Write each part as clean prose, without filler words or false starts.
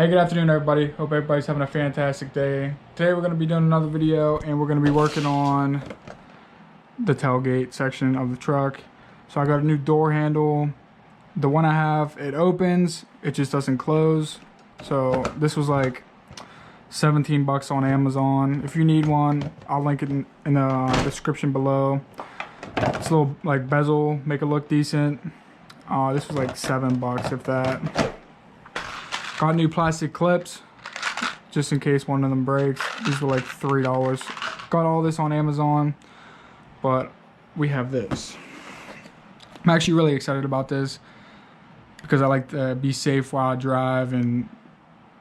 Hey, good afternoon everybody. Hope everybody's having a fantastic day. Today we're going to be doing another video and we're going to be working on the tailgate section of the truck. So I got a new door handle. The one I have, it opens, it just doesn't close. So this was like 17 bucks on Amazon. If you need one, I'll link it in the description below. It's a little like bezel, make it look decent. This was like 7 bucks if that. Got new plastic clips just in case one of them breaks. These were like $3. Got all this on Amazon, but we have this. I'm actually really excited about this because I like to be safe while I drive and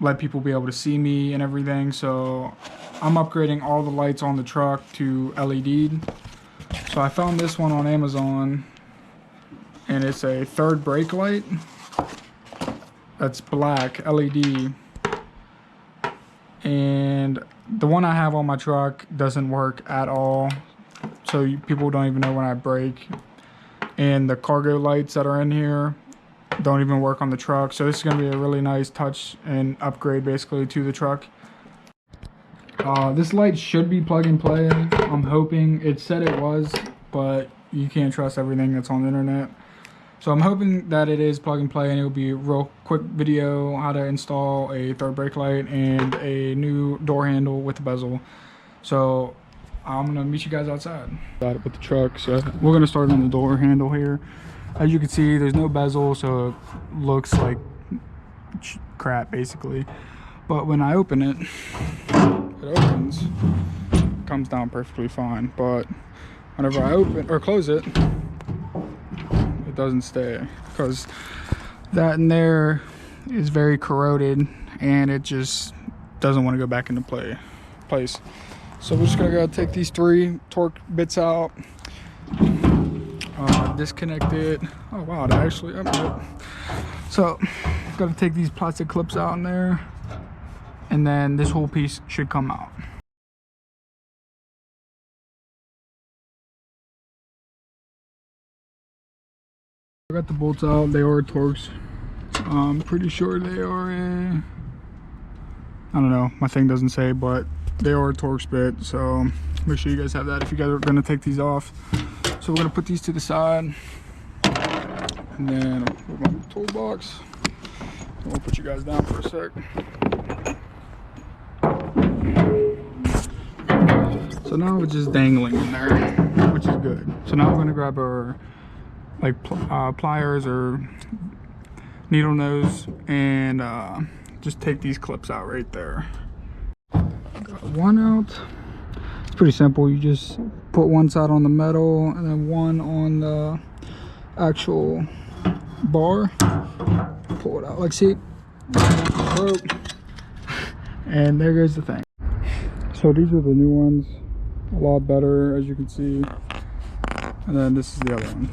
let people be able to see me and everything. So I'm upgrading all the lights on the truck to LED. So I found this one on Amazon and it's a third brake light. That's black LED, and the one I have on my truck doesn't work at all, so people don't even know when I brake. And the cargo lights that are in here don't even work on the truck, so this is going to be a really nice touch and upgrade basically to the truck. This light should be plug and play. I'm hoping. It said it was, but you can't trust everything that's on the internet. So I'm hoping that it is plug and play, and it will be a real quick video how to install a third brake light and a new door handle with the bezel. So I'm gonna meet you guys outside. Got it with the truck. So we're gonna start on the door handle here. As you can see, there's no bezel, so it looks like crap basically. But when I open it, it opens, comes down perfectly fine. But whenever I open or close it, doesn't stay because that in there is very corroded and it just doesn't want to go back into place. So we're just gonna go take these 3 torque bits out, disconnect it. Oh wow, that actually so gotta take these plastic clips out in there, and then this whole piece should come out. I got the bolts out. They are Torx. I'm pretty sure they are I don't know, my thing doesn't say, but they are a Torx bit, so make sure you guys have that if you guys are going to take these off. So we're going to put these to the side, and then I'll put my toolbox. We'll put you guys down for a sec. So now it's just dangling in there, which is good. So now we're going to grab our pliers or needle nose and just take these clips out right there. Got one out. It's pretty simple. You just put one side on the metal and then one on the actual bar. Pull it out. Like, see, broke, and there goes the thing. So these are the new ones, a lot better, as you can see. And then this is the other one.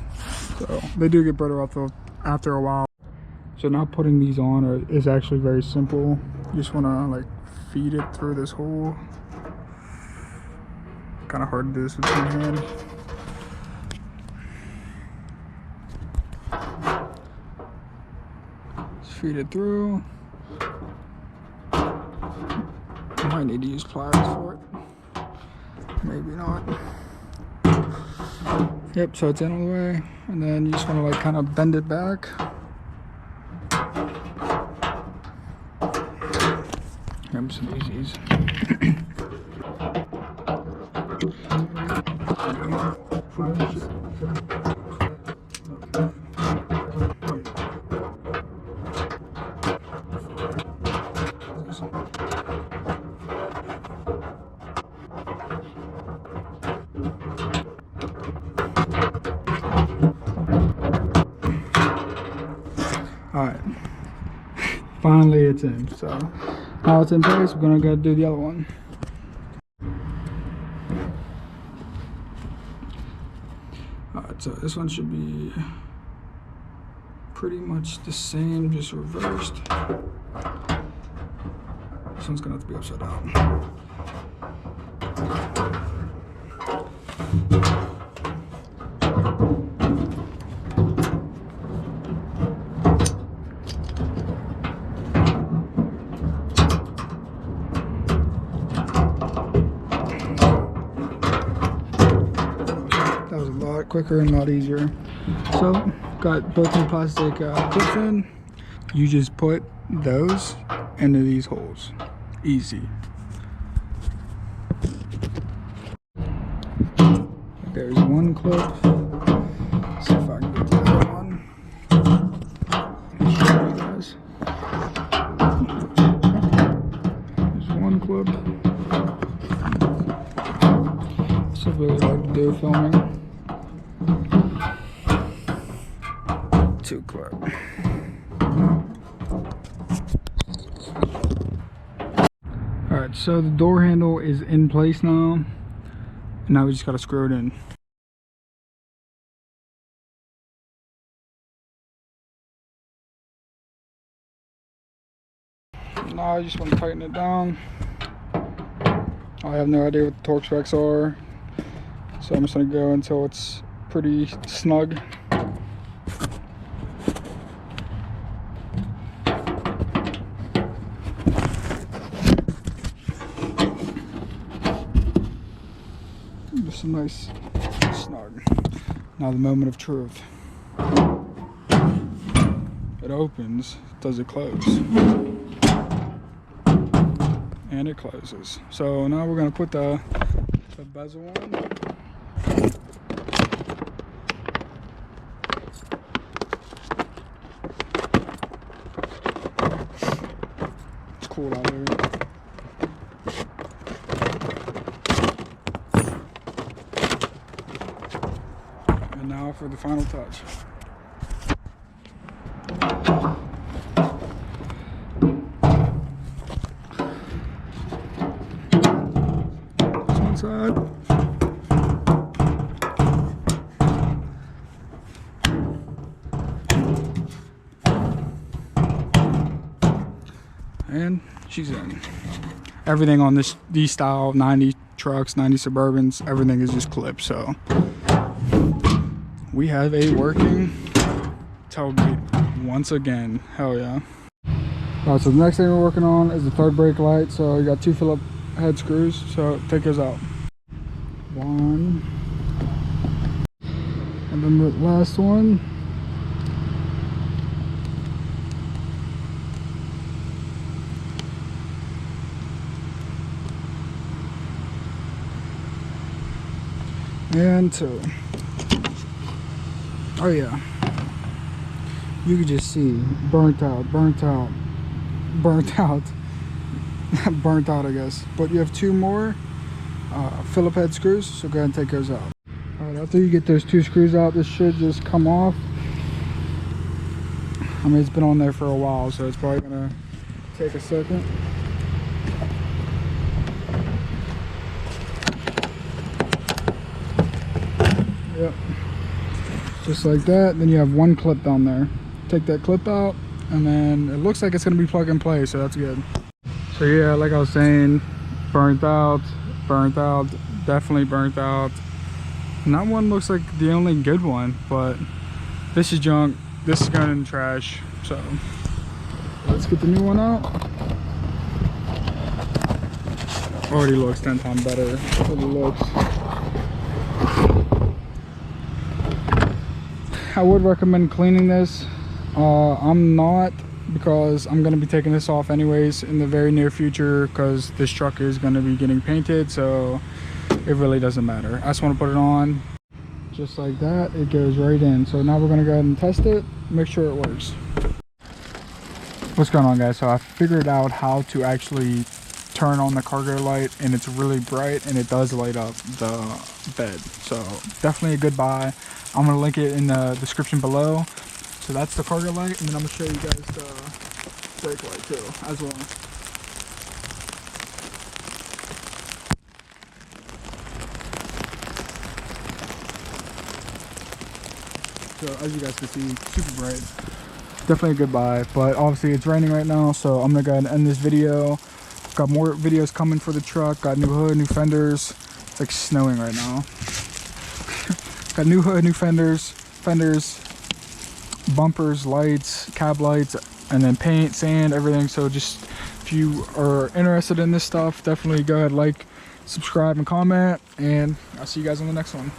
So they do get better after a while. So now putting these on is actually very simple. You just want to like feed it through this hole. Kind of hard to do this with one hand. Just feed it through. I might need to use pliers for it. Maybe not. Yep, so it's in all the way, and then you just want to like kind of bend it back. Grab some easies. Alright, finally it's in. So now it's in place, we're gonna go do the other one. Alright, so this one should be pretty much the same, just reversed. This one's gonna have to be upside down. quicker and a lot easier. So got both new plastic clips in. You just put those into these holes. Easy. There's one clip. Let's see if I can get the other one. Show you guys. There's one clip. It's really hard to do filming. Two clip. Alright, so the door handle is in place now. Now we just gotta screw it in. Now I just want to tighten it down. I have no idea what the torque specs are, so I'm just gonna go until it's pretty snug. Just a nice snug. Now the moment of truth. It opens. Does it close? And it closes. So now we're gonna put the bezel on. It's cool out here. And now for the final touch. Side. And she's in. Everything on these style 90 trucks, 90 Suburbans, everything is just clipped. So we have a working tailgate once again. Hell yeah. Alright, so the next thing we're working on is the third brake light. So you got two Phillips head screws, so take those out. One, and then the last one. And two. Oh yeah, you can just see burnt out, burnt out, burnt out. Burnt out, I guess. But you have two more Phillips head screws, so go ahead and take those out. Alright, after you get those two screws out, this should just come off. I mean, it's been on there for a while, so it's probably gonna take a second. Yep, just like that. Then you have one clip down there. Take that clip out, and then it looks like it's gonna be plug and play, so that's good. So yeah, like I was saying, burnt out, definitely burnt out. And that one looks like the only good one, but this is junk. This is going in the trash. So let's get the new one out. Already looks 10 times better than it looks. I would recommend cleaning this. I'm not, because I'm going to be taking this off anyways in the very near future, because this truck is going to be getting painted, so it really doesn't matter. I just want to put it on just like that. It goes right in. So now we're going to go ahead and test it, make sure it works. What's going on, guys? So I figured out how to actually turn on the cargo light, and it's really bright and it does light up the bed. So definitely a good buy. I'm going to link it in the description below. So that's the cargo light, and then I'm going to show you guys the brake light too, as well. So as you guys can see, super bright. Definitely a good buy, but obviously it's raining right now, so I'm going to go ahead and end this video. Got more videos coming for the truck. Got new hood, new fenders. It's like snowing right now. Got new hood, new fenders, bumpers, lights, cab lights, and then paint, sand, everything. So just if you are interested in this stuff, definitely go ahead, like, subscribe, and comment, and I'll see you guys on the next one.